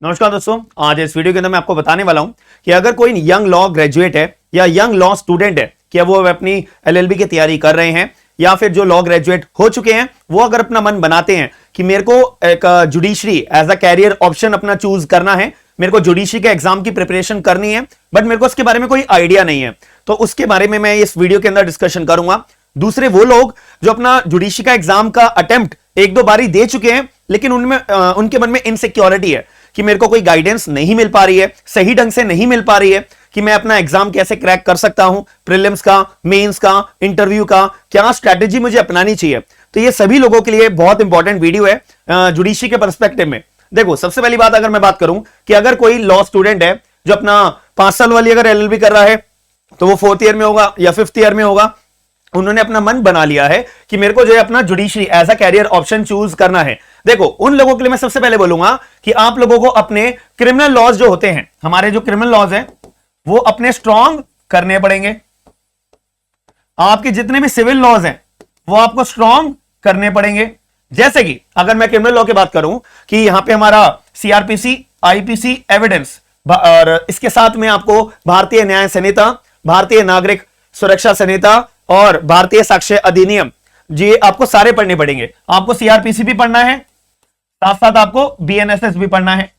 नमस्कार दोस्तों, आज इस वीडियो के अंदर मैं आपको बताने वाला हूं कि अगर कोई यंग लॉ ग्रेजुएट है या यंग लॉ स्टूडेंट है, क्या वो अपनी एलएलबी की तैयारी कर रहे हैं या फिर जो लॉ ग्रेजुएट हो चुके हैं वो अगर अपना मन बनाते हैं कि मेरे को एक judiciary as a career option अपना चूज करना है, मेरे को जुडिशरी के एग्जाम की प्रिपरेशन करनी है बट मेरे को उसके बारे में कोई आइडिया नहीं है, तो उसके बारे में मैं इस वीडियो के अंदर डिस्कशन करूंगा। दूसरे वो लोग जो अपना जुडिशरी का एग्जाम का अटेम्प्ट एक दो बारी दे चुके हैं लेकिन उनमें उनके मन में इनसिक्योरिटी है कि मेरे को कोई गाइडेंस नहीं मिल पा रही है, सही ढंग से नहीं मिल पा रही है कि मैं अपना एग्जाम कैसे क्रैक कर सकता हूं, प्रीलिम्स का, मेंस का, इंटरव्यू का, क्या स्ट्रैटेजी मुझे अपनानी चाहिए। तो ये सभी लोगों के लिए बहुत इंपॉर्टेंट वीडियो है जुडिशरी के पर्सपेक्टिव में। देखो, सबसे पहली बात अगर मैं बात करूं कि अगर कोई लॉ स्टूडेंट है जो अपना 5 साल वाली अगर एलएलबी कर रहा है तो वो 4th ईयर में होगा या 5th ईयर में होगा, उन्होंने अपना मन बना लिया है कि मेरे को जो है अपना judiciary as a career option choose करना है। देखो, उन लोगों के लिए मैं सबसे पहले बोलूंगा कि आप लोगों को अपने क्रिमिनल लॉज जो होते हैं, हमारे जो क्रिमिनल लॉज हैं वो अपने स्ट्रांग करने पड़ेंगे। आपके जितने भी सिविल लॉज हैं वो आपको स्ट्रांग करने पड़ेंगे। जैसे कि अगर मैं क्रिमिनल लॉ की बात करूं कि यहां पे हमारा सीआरपीसी, आईपीसी, एविडेंस और इसके साथ में आपको भारतीय न्याय संहिता, भारतीय नागरिक सुरक्षा संहिता और भारतीय साक्ष्य अधिनियम, जी आपको सारे पढ़ने पड़ेंगे। आपको सीआरपीसी भी पढ़ना है, साथ साथ आपको बीएनएसएस भी पढ़ना है,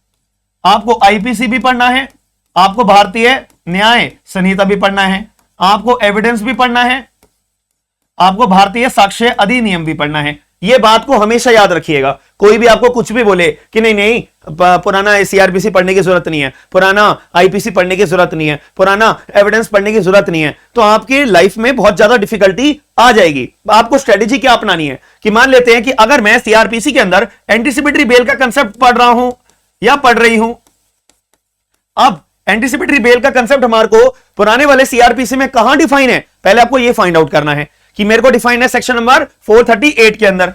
आपको आईपीसी भी पढ़ना है, आपको भारतीय न्याय संहिता भी पढ़ना है, आपको एविडेंस भी पढ़ना है, आपको भारतीय साक्ष्य अधिनियम भी पढ़ना है। यह बात को हमेशा याद रखिएगा। कोई भी आपको कुछ भी बोले कि नहीं नहीं पुराना सीआरपीसी पढ़ने की जरूरत नहीं है, पुराना आईपीसी पढ़ने की जरूरत नहीं है, पुराना एविडेंस पढ़ने की जरूरत नहीं है, तो आपकी लाइफ में बहुत ज्यादा डिफिकल्टी आ जाएगी। आपको स्ट्रेटेजी क्या अपनानी है कि मान लेते हैं कि अगर मैं सीआरपीसी के अंदर एंटीसिपेटरी बेल का कंसेप्ट पढ़ रहा हूं या पढ़ रही हूं, अब एंटीसिपेटरी बेल का कंसेप्ट हमारे को पुराने वाले सीआरपीसी में कहां डिफाइन है, पहले आपको यह फाइंड आउट करना है कि मेरे को डिफाइन है सेक्शन नंबर 438 के अंदर।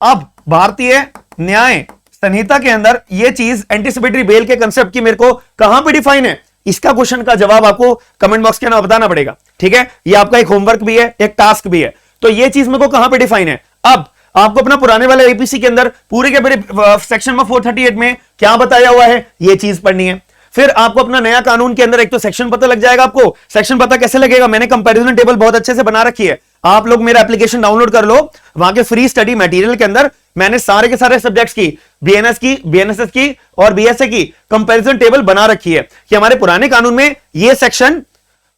अब भारतीय न्याय संहिता के अंदर यह चीज एंटीसिपेटरी बेल के कंसेप्ट की मेरे को कहां पे डिफाइन है, इसका क्वेश्चन का जवाब आपको कमेंट बॉक्स के अंदर बताना पड़ेगा। ठीक है, ये आपका एक होमवर्क भी है, एक टास्क भी है। तो ये चीज मेरे को कहां पे डिफाइन है। अब आपको अपना पुराने वाले एपीसी के अंदर पूरे के पूरे सेक्शन नंबर 438 में क्या बताया हुआ है ये चीज पढ़नी है। फिर आपको अपना नया कानून के अंदर एक तो सेक्शन पता लग जाएगा। आपको सेक्शन पता कैसे लगेगा, मैंने कंपैरिजन टेबल बहुत अच्छे से बना रखी है, आप लोग मेरा एप्लीकेशन डाउनलोड कर लो। वहां के फ्री स्टडी मटेरियल के अंदर मैंने सारे के सारे सब्जेक्ट्स की, बीएनएस की, बीएनएसएस की और बीएसए की कंपैरिजन टेबल बना रखी है कि हमारे पुराने कानून में ये सेक्शन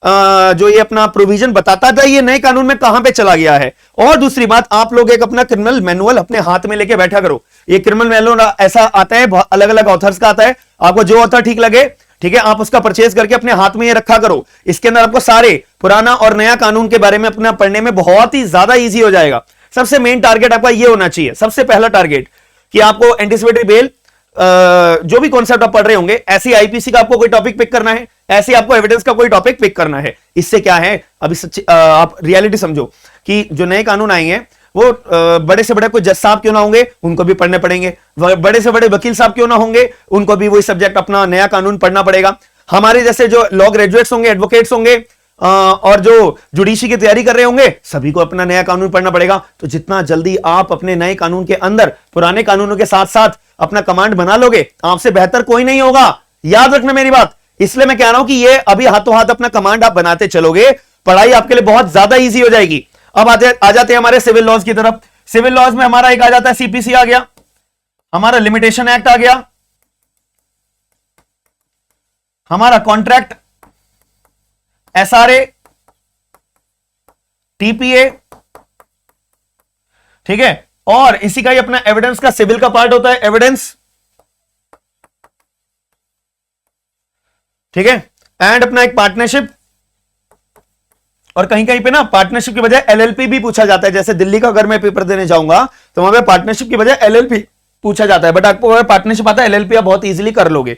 जो ये अपना प्रोविजन बताता था ये नए कानून में कहां पे चला गया है। और दूसरी बात, आप लोग एक अपना क्रिमिनल मैनुअल अपने हाथ में लेके बैठा करो। ये क्रिमिनल मैनुअल ऐसा आता है, अलग अलग ऑथर्स का आता है, आपको जो ऑथर ठीक लगे, ठीक है, आप उसका परचेज करके अपने हाथ में ये रखा करो। इसके अंदर आपको सारे पुराना और नया कानून के बारे में अपना पढ़ने में बहुत ही ज्यादा इजी हो जाएगा। सबसे मेन टारगेट आपका ये होना चाहिए, सबसे पहला टारगेट कि आपको एंटीसिपेटरी बेल जो भी कॉन्सेप्ट आप पढ़ रहे होंगे, ऐसी आईपीसी का आपको कोई टॉपिक पिक करना है, ऐसे आपको एविडेंस का कोई टॉपिक पिक करना है। इससे क्या है, अभी आप रियलिटी समझो कि जो नए कानून आएंगे वो बड़े से बड़े कोई जज साहब क्यों ना होंगे उनको भी पढ़ने पड़ेंगे, बड़े से बड़े वकील साहब क्यों ना होंगे उनको भी वही सब्जेक्ट अपना नया कानून पढ़ना पड़ेगा। हमारे जैसे जो लॉ ग्रेजुएट्स होंगे, एडवोकेट्स होंगे और जो जुडिशरी की तैयारी कर रहे होंगे, सभी को अपना नया कानून पढ़ना पड़ेगा। तो जितना जल्दी आप अपने नए कानून के अंदर पुराने कानूनों के साथ साथ अपना कमांड बना लोगे, आपसे बेहतर कोई नहीं होगा। याद रखना मेरी बात, इसलिए मैं कह रहा हूं कि ये अभी हाथों हाथ अपना कमांड आप बनाते चलोगे, पढ़ाई आपके लिए बहुत ज्यादा इजी हो जाएगी। अब आ जाते हैं हमारे सिविल लॉज की तरफ। सिविल लॉज में हमारा एक आ जाता है सीपीसी आ गया, हमारा लिमिटेशन एक्ट आ गया, हमारा कॉन्ट्रैक्ट, एसआरए, टीपीए, ठीक है, और इसी का ही अपना एविडेंस का सिविल का पार्ट होता है, एविडेंस, ठीक है, एंड अपना एक पार्टनरशिप। और कहीं कहीं पे ना पार्टनरशिप की बजाय एलएलपी भी पूछा जाता है। जैसे दिल्ली का अगर मैं पेपर देने जाऊंगा तो वहां पे पार्टनरशिप की बजाय एलएलपी पूछा जाता है, बट आपको पार्टनरशिप आता है, एलएलपी आप बहुत इजीली कर लोगे।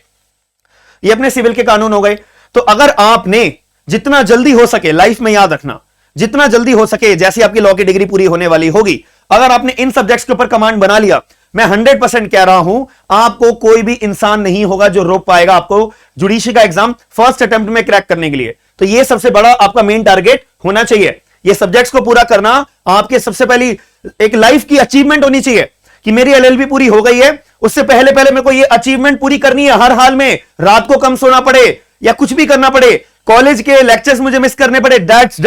ये अपने सिविल के कानून हो गए। तो अगर आपने जितना जल्दी हो सके, लाइफ में याद रखना, जितना जल्दी हो सके, जैसी आपकी लॉ की डिग्री पूरी होने वाली होगी, अगर आपने इन सब्जेक्ट्स के ऊपर कमांड बना लिया, मैं 100% कह रहा हूं आपको कोई भी इंसान नहीं होगा जो रोक पाएगा आपको जुडिशरी का एग्जाम फर्स्ट अटेम्प्ट में क्रैक करने के लिए। तो ये सबसे बड़ा आपका मेन टारगेट होना चाहिए। ये सब्जेक्ट्स को पूरा करना आपके सबसे पहली एक लाइफ की अचीवमेंट होनी चाहिए कि मेरी एलएलबी पूरी हो गई है, उससे पहले पहले मेरे को ये अचीवमेंट पूरी करनी है, हर हाल में रात को कम सोना पड़े या कुछ भी करना पड़े, कॉलेज के लेक्चर्स मुझे मिस करने पड़े, दैट्स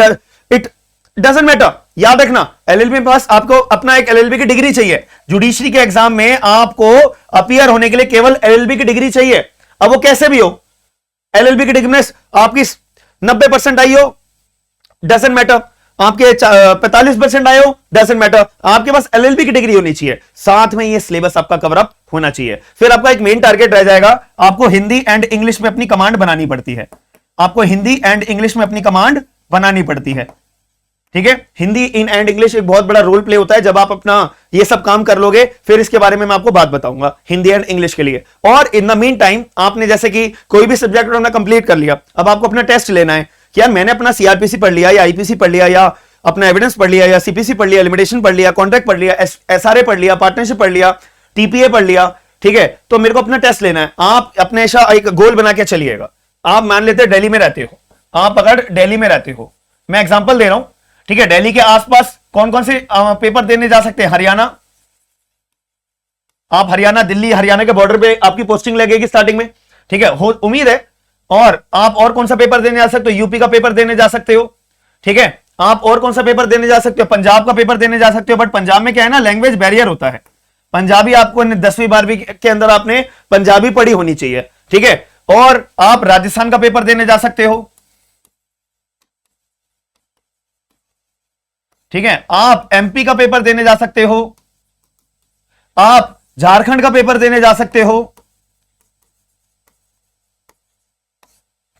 इट डजंट मैटर। याद रखना, एलएलबी में पास आपको अपना एक एलएलबी की डिग्री चाहिए। जुडिशरी के एग्जाम में आपको अपीयर होने के लिए केवल एलएलबी की डिग्री चाहिए। अब वो कैसे भी हो, एलएलबी की डिग्री में आपकी 90% आई हो, डजंट मैटर, आपके 45% आए हो, डजंट मैटर, आपके पास एलएलबी की डिग्री होनी चाहिए, साथ में ये सिलेबस आपका कवर अप होना चाहिए। फिर आपका एक मेन टारगेट रह जाएगा, आपको हिंदी एंड इंग्लिश में अपनी कमांड बनानी पड़ती है, आपको हिंदी एंड इंग्लिश में अपनी कमांड बनानी पड़ती है। ठीक है, हिंदी इन एंड इंग्लिश एक बहुत बड़ा रोल प्ले होता है। जब आप अपना ये सब काम कर लोगे, फिर इसके बारे में मैं आपको बात बताऊंगा हिंदी एंड इंग्लिश के लिए। और इन द मीन टाइम आपने जैसे कि कोई भी सब्जेक्ट अपना कंप्लीट कर लिया, अब आपको अपना टेस्ट लेना है कि यार मैंने अपना सीआरपीसी पढ़ लिया या आईपीसी पढ़ लिया या अपना एविडेंस पढ़ लिया या सीपीसी पढ़ लिया, लिमिटेशन पढ़ लिया, कॉन्ट्रैक्ट पढ़ लिया, एसआरए पढ़ लिया, पार्टनरशिप पढ़ लिया, टीपीए पढ़ लिया। ठीक है, तो मेरे को अपना टेस्ट लेना है। आप अपने एक गोल बना के चलिएगा। आप मान लेते हैं दिल्ली में रहते हो, आप अगर दिल्ली में रहते हो, मैं एग्जांपल दे रहा हूं, ठीक है, दिल्ली के आसपास कौन कौन से पेपर देने जा सकते हैं? हरियाणा, आप हरियाणा, दिल्ली, हरियाणा के बॉर्डर पे आपकी पोस्टिंग लगेगी स्टार्टिंग में। ठीक है, उम्मीद है। और आप और कौन सा पेपर देने जा सकते हो? यूपी का पेपर देने जा सकते हो। ठीक है, आप और कौन सा पेपर देने जा सकते हो? पंजाब का पेपर देने जा सकते हो। बट पंजाब में क्या है ना, लैंग्वेज बैरियर होता है। पंजाबी आपको 10वीं 12वीं के अंदर आपने पंजाबी पढ़ी होनी चाहिए। ठीक है, और आप राजस्थान का पेपर देने जा सकते हो। ठीक है, आप एमपी का पेपर देने जा सकते हो, आप झारखंड का पेपर देने जा सकते हो।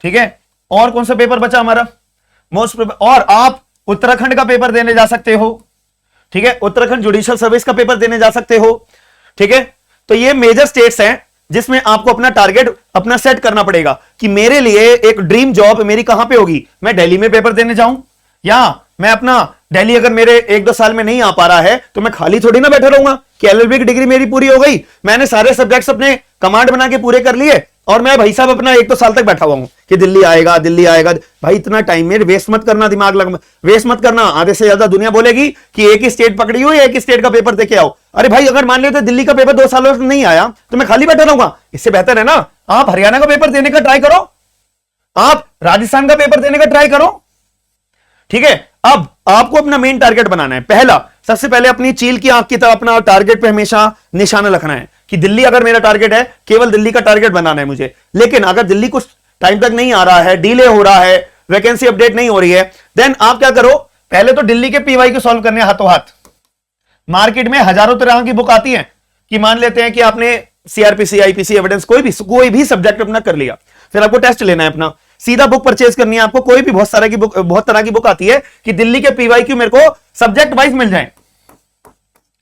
ठीक है, और कौन सा पेपर बचा हमारा? और आप उत्तराखंड का पेपर देने जा सकते हो। ठीक है, उत्तराखंड जुडिशियल सर्विस का पेपर देने जा सकते हो। ठीक है, तो ये मेजर स्टेट्स हैं जिसमें आपको अपना टारगेट अपना सेट करना पड़ेगा कि मेरे लिए एक ड्रीम जॉब मेरी कहां पे होगी। मैं दिल्ली में पेपर देने जाऊं, या मैं अपना दिल्ली अगर मेरे 1-2 साल में नहीं आ पा रहा है तो मैं खाली थोड़ी ना बैठा रहूंगा कि एलएलबी की डिग्री मेरी पूरी हो गई, मैंने सारे सब्जेक्ट्स अपने कमांड बना के पूरे कर लिए और मैं भाई साहब अपना 1-2 साल तक बैठा हुआ हूं कि दिल्ली आएगा, दिल्ली आएगा। भाई इतना टाइम में वेस्ट मत करना, दिमाग वेस्ट मत करना। आधे से ज्यादा दुनिया बोलेगी कि एक ही स्टेट पकड़ी हो, एक ही स्टेट का पेपर देके आओ। अरे भाई, अगर मान लेते दिल्ली का पेपर 2 सालों से नहीं आया तो मैं खाली बैठा रहूंगा। इससे बेहतर है ना आप हरियाणा का पेपर देने का ट्राई करो, आप राजस्थान का पेपर देने का ट्राई करो। ठीक है, अब आपको अपना मेन टारगेट बनाना है। पहला, सबसे पहले अपनी चील की आंख की तरह अपना टारगेट पे हमेशा निशाना रखना है कि दिल्ली अगर मेरा टारगेट है, केवल दिल्ली का टारगेट बनाना है मुझे। लेकिन अगर दिल्ली कुछ टाइम तक नहीं आ रहा है, डिले हो रहा है, वैकेंसी अपडेट नहीं हो रही है, देन आप क्या करो, पहले तो दिल्ली के पीवाई को सॉल्व करने हाथों हाथ। मार्केट में हजारों तरह की बुक आती है कि मान लेते हैं कि आपने सीआरपीसी, आईपीसी, एविडेंस कोई भी सब्जेक्ट अपना कर लिया, फिर आपको टेस्ट लेना है अपना, सीधा बुक परचेज करनी है आपको। कोई भी बहुत तरह की बुक आती है कि दिल्ली के पीवाईक्यू मेरे को सब्जेक्ट वाइज मिल जाए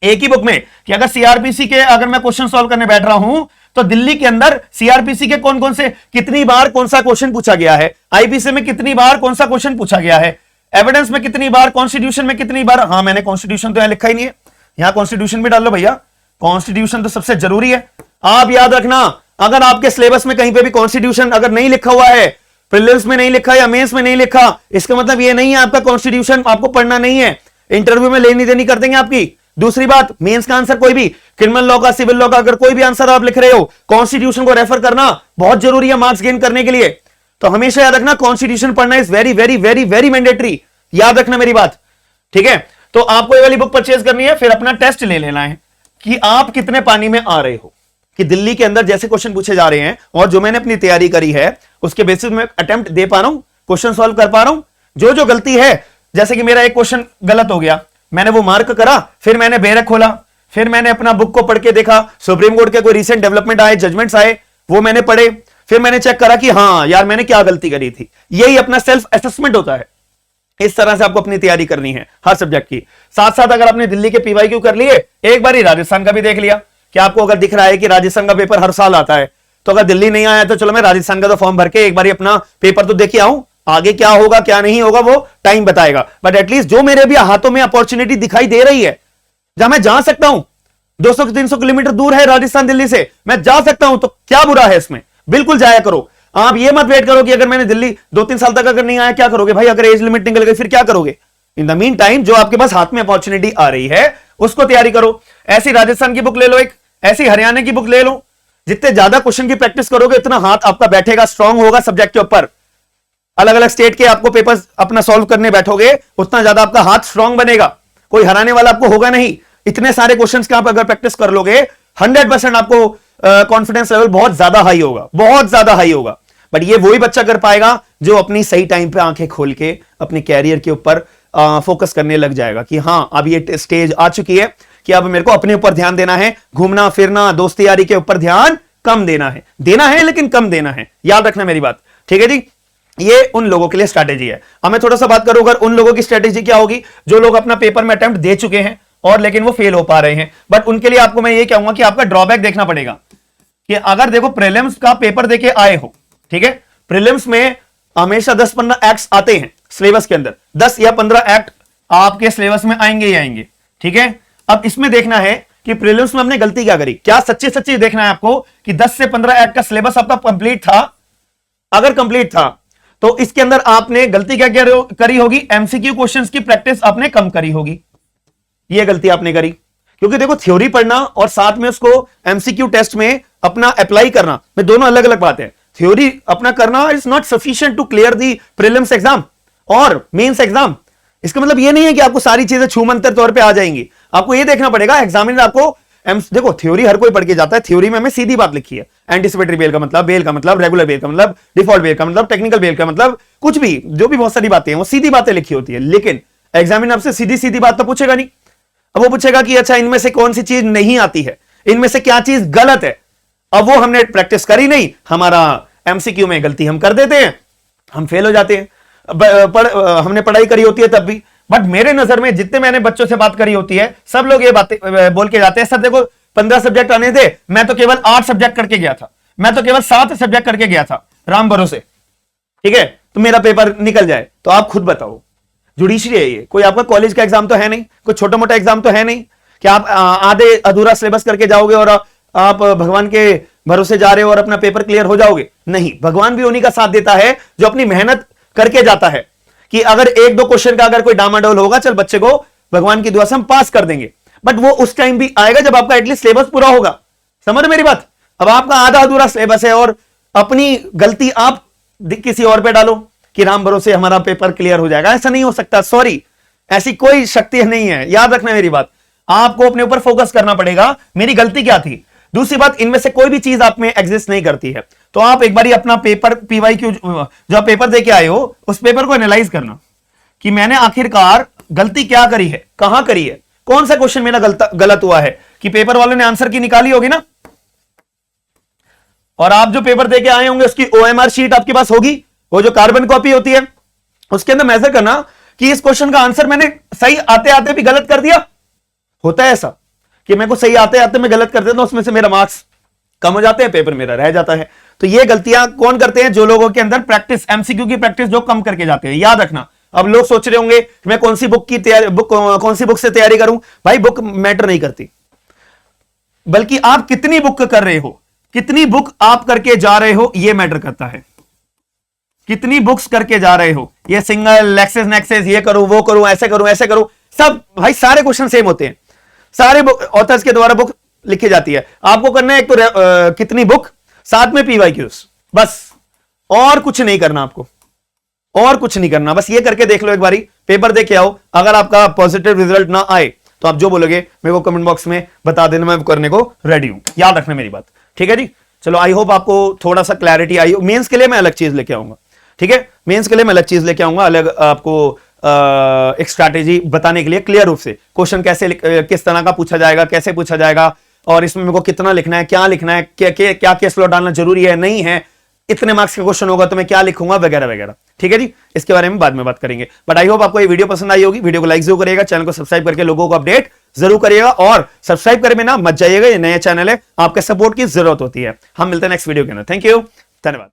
एक ही बुक में, कि अगर सीआरपीसी के अगर मैं क्वेश्चन सॉल्व करने बैठ रहा हूं तो दिल्ली के अंदर सीआरपीसी के कौन कौन से कितनी बार कौन सा क्वेश्चन पूछा गया है, आईपीसी में कितनी बार कौन सा क्वेश्चन पूछा गया है, एविडेंस में कितनी बार, कॉन्स्टिट्यूशन में कितनी बार। हाँ, मैंने कॉन्स्टिट्यूशन तो यहां लिखा ही नहीं है, यहां कॉन्स्टिट्यूशन भी डाल लो भैया, कॉन्स्टिट्यूशन तो सबसे जरूरी है। आप याद रखना, अगर आपके सिलेबस में कहीं पे भी कॉन्स्टिट्यूशन अगर नहीं लिखा हुआ है, प्रीलिम्स में नहीं लिखा या मेंस में नहीं लिखा, इसका मतलब ये नहीं है आपका कॉन्स्टिट्यूशन आपको पढ़ना नहीं है, इंटरव्यू में लेनी देनी कर देंगे आपकी। दूसरी बात, मेंस का आंसर कोई भी, क्रिमिनल लॉ का, सिविल लॉ का, अगर कोई भी आंसर आप लिख रहे हो, कॉन्स्टिट्यूशन को रेफर करना बहुत जरूरी है मार्क्स गेन करने के लिए। तो हमेशा याद रखना, कॉन्स्टिट्यूशन पढ़ना is very very very very mandatory. याद रखना मेरी बात, ठीक है। तो आपको ये वाली बुक परचेज करनी है, फिर अपना टेस्ट ले लेना है कि आप कितने पानी में आ रहे हो, कि दिल्ली के अंदर जैसे क्वेश्चन पूछे जा रहे हैं और जो मैंने अपनी तैयारी करी है उसके बेसिस में अटेम्प्ट दे पा रहा हूं, क्वेश्चन सॉल्व कर पा रहा हूं। जो गलती है, जैसे कि मेरा एक क्वेश्चन गलत हो गया, मैंने वो मार्क करा, फिर मैंने बेरक खोला, फिर मैंने अपना बुक को पढ़ के देखा, सुप्रीम कोर्ट के कोई रिसेंट डेवलपमेंट आए, जजमेंट्स आए, वो मैंने पढ़े, फिर मैंने चेक करा कि हाँ यार मैंने क्या गलती करी थी। यही अपना सेल्फ असेसमेंट होता है। इस तरह से आपको अपनी तैयारी करनी है हर सब्जेक्ट की। साथ साथ अगर आपने दिल्ली के पीवाईक्यू कर लिए, एक बार ही राजस्थान का भी देख लिया कि आपको अगर दिख रहा है कि राजस्थान का पेपर हर साल आता है, तो अगर दिल्ली नहीं आया तो चलो मैं राजस्थान का तो फॉर्म भर के एक बार अपना पेपर तो देख आऊं, आगे क्या होगा क्या नहीं होगा वो टाइम बताएगा। बट एटलीस्ट जो मेरे भी हाथों में अपॉर्चुनिटी दिखाई दे रही है, जहां मैं जा सकता हूं, 200-300 किलोमीटर दूर है राजस्थान दिल्ली से, मैं जा सकता हूं, तो क्या बुरा है इसमें, बिल्कुल जाया करो। आप ये मत वेट करो कि अगर मैंने दिल्ली 2-3 साल तक अगर नहीं आया क्या करोगे भाई, अगर एज लिमिट निकल गई फिर क्या करोगे। इन द मीन टाइम जो आपके पास हाथ में अपॉर्चुनिटी आ रही है उसको तैयारी करो। ऐसी राजस्थान की बुक ले लो, एक ऐसी हरियाणा की बुक ले लो। जितने ज्यादा क्वेश्चन की प्रैक्टिस करोगे उतना हाथ आपका बैठेगा, स्ट्रांग होगा सब्जेक्ट के ऊपर। अलग अलग स्टेट के आपको पेपर्स अपना सॉल्व करने बैठोगे उतना ज्यादा आपका हाथ स्ट्रांग बनेगा, कोई हराने वाला आपको होगा नहीं। इतने सारे क्वेश्चंस का आप अगर प्रैक्टिस कर लोगे 100% आपको कॉन्फिडेंस लेवल बहुत ज्यादा हाई होगा, बहुत ज्यादा हाई होगा। बट ये वही बच्चा कर पाएगा जो अपनी सही टाइम पे आंखें खोल के अपने कैरियर के ऊपर फोकस करने लग जाएगा कि हां अब ये स्टेज आ चुकी है कि अब मेरे को अपने ऊपर ध्यान देना है, घूमना फिरना दोस्ती यारी के ऊपर ध्यान कम देना है लेकिन कम देना है। याद रखना मेरी बात, ठीक है जी। ये उन लोगों के लिए स्ट्रैटेजी है। अब मैं थोड़ा सा बात करूं अगर उन लोगों की स्ट्रैटेजी क्या होगी जो लोग अपना पेपर में अटेम्प्ट दे चुके हैं और लेकिन वो फेल हो पा रहे हैं। बट उनके लिए आपको मैं ये कहूंगा कि आपका ड्रॉबैक देखना पड़ेगा कि अगर देखो प्रीलिम्स का पेपर देके आए हो, ठीक है, प्रीलिम्स में हमेशा 10-15 एक्ट्स आते हैं सिलेबस के अंदर, 10 या 15 एक्ट आपके सिलेबस में आएंगे ही आएंगे, ठीक है। अब इसमें देखना है कि प्रीलिम्स में हमने गलती क्या करी, क्या सच्ची सच्ची देखना है आपको कि 10 से 15 एक्ट का सिलेबस आपका कंप्लीट था। अगर कंप्लीट था तो इसके अंदर आपने गलती क्या करी होगी, एमसीक्यू क्वेश्चंस की प्रैक्टिस आपने कम करी होगी। यह गलती आपने करी क्योंकि देखो थ्योरी पढ़ना और साथ में उसको एमसीक्यू टेस्ट में अपना अप्लाई करना में दोनों अलग अलग बात है। थ्योरी अपना करना is not sufficient to clear the prelims exam और मेंस एग्जाम। इसका मतलब ये नहीं है कि आपको सारी चीजें छूमंतर तौर पे आ जाएंगी। आपको ये देखना पड़ेगा एग्जामिनर आपको देखो थ्योरी हर कोई पढ़ के जाता है, थ्योरी में हमें सीधी बात लिखी है, एंटिसिपेटरी बेल का मतलब, बेल का मतलब, रेगुलर बेल का मतलब, डिफॉल्ट बेल का मतलब, टेक्निकल बेल का मतलब, कुछ भी जो भी बहुत सारी बातें हैं वो सीधी बातें लिखी होती है। लेकिन एग्जामिनर आपसे सीधी सीधी बात तो पूछेगा नहीं। अब वो पूछेगा कि अच्छा इनमें से कौन सी चीज नहीं आती है, इनमें से क्या चीज गलत है। अब वो हमने प्रैक्टिस करी नहीं, हमारा एमसीक्यू में गलती हम कर देते हैं, हम फेल हो जाते हैं। हमने पढ़ाई करी होती है तब भी। बट मेरे नजर में जितने मैंने बच्चों से बात करी होती है सब लोग ये बातें बोल के जाते हैं, सर देखो 15 सब्जेक्ट आने थे, मैं तो केवल 8 सब्जेक्ट करके गया था, मैं तो केवल 7 सब्जेक्ट करके गया था, राम भरोसे, ठीक है, तो मेरा पेपर निकल जाए। तो आप खुद बताओ, जुडिशरी है ये, कोई आपका कॉलेज का एग्जाम तो है नहीं, कोई छोटा मोटा एग्जाम तो है नहीं कि आप आधे अधूरा सिलेबस करके जाओगे और आप भगवान के भरोसे जा रहे हो और अपना पेपर क्लियर हो जाओगे। नहीं, भगवान भी उन्हीं का साथ देता है जो अपनी मेहनत करके जाता है कि अगर 1-2 क्वेश्चन का अगर कोई डामाडोल होगा, चल बच्चे को भगवान की दुआ से हम पास कर देंगे। बट वो उस टाइम भी आएगा जब आपका एटलीस्ट सिलेबस पूरा होगा। समझ मेरी बात। अब आपका आधा अधूरा सिलेबस है और अपनी गलती आप किसी और पे डालो कि राम भरोसे हमारा पेपर क्लियर हो जाएगा, ऐसा नहीं हो सकता। सॉरी, ऐसी कोई शक्ति नहीं है। याद रखना मेरी बात, आपको अपने ऊपर फोकस करना पड़ेगा, मेरी गलती क्या थी। दूसरी बात, इनमें से कोई भी चीज आप में एग्जिस्ट नहीं करती है, तो आप एक बार अपना पेपर पीवाईक्यू जो पेपर देके आए हो उस पेपर को एनालाइज करना कि मैंने आखिरकार गलती क्या करी है, कहां करी है, कौन सा क्वेश्चन मेरा गलत हुआ है कि पेपर वाले ने आंसर की निकाली होगी ना। और आप जो पेपर देके आए होंगे उसकी ओएमआर शीट आपके पास होगी, वो जो कार्बन कॉपी होती है, उसके अंदर मेजर करना कि इस क्वेश्चन का आंसर मैंने सही आते आते भी गलत कर दिया। होता है ऐसा कि मेरे को सही आते आते मैं गलत कर देता हूं, उसमें से मेरा मार्क्स कम हो जाते हैं, पेपर मेरा रह जाता है। तो ये गलतियां कौन करते हैं? जो लोगों के अंदर प्रैक्टिस, एमसीक्यू की प्रैक्टिस जो कम करके जाते हैं। याद रखना। अब लोग सोच रहे होंगे मैं कौन सी बुक से तैयारी करूं। भाई बुक मैटर नहीं करती, बल्कि आप कितनी बुक कर रहे हो, कितनी बुक आप करके जा रहे हो, यह मैटर करता है। कितनी बुक्स करके जा रहे हो, ये सिंगल लेक्सेस नेक्सेस, ये करो वो करो, ऐसे करो ऐसे करो, सब भाई सारे क्वेश्चन सेम होते हैं, सारे ऑथर्स के द्वारा बुक लिखी जाती है। आपको करना है एक तो कितनी बुक, साथ में पीवाईक्यूज, बस और कुछ नहीं करना आपको, और कुछ नहीं करना। बस ये करके देख लो एक बारी, पेपर दे के आओ। अगर आपका पॉजिटिव रिजल्ट ना आए तो आप जो बोलोगे मेरे को कमेंट बॉक्स में बता देना, मैं करने को रेडी हूं। याद रखना मेरी बात, ठीक है जी। चलो, आई होप आपको थोड़ा सा क्लैरिटी आई हो। मेंस के लिए मैं अलग चीज लेके आऊंगा, ठीक है, मेंस के लिए मैं अलग चीज लेके आऊंगा, अलग आपको एक स्ट्रैटेजी बताने के लिए क्लियर रूप से क्वेश्चन कैसे किस तरह का पूछा जाएगा, कैसे पूछा जाएगा, और इसमें मेरे को कितना लिखना है, क्या लिखना है, क्या केस लॉ डालना जरूरी है नहीं है, इतने मार्क्स का क्वेश्चन होगा तो मैं क्या लिखूंगा, वगैरह वगैरह। ठीक है जी, इसके बारे में बाद में बात करेंगे। बट आई होप आपको ये वीडियो पसंद आई होगी। वीडियो को लाइक जरूर करिएगा, चैनल को सब्सक्राइब करके लोगों को अपडेट जरूर करिएगा, और सब्सक्राइब करे में ना मत जाइएगा, ये नया चैनल है, आपके सपोर्ट की जरूरत होती है। हम मिलते हैं नेक्स्ट वीडियो के अंदर। थैंक यू, धन्यवाद।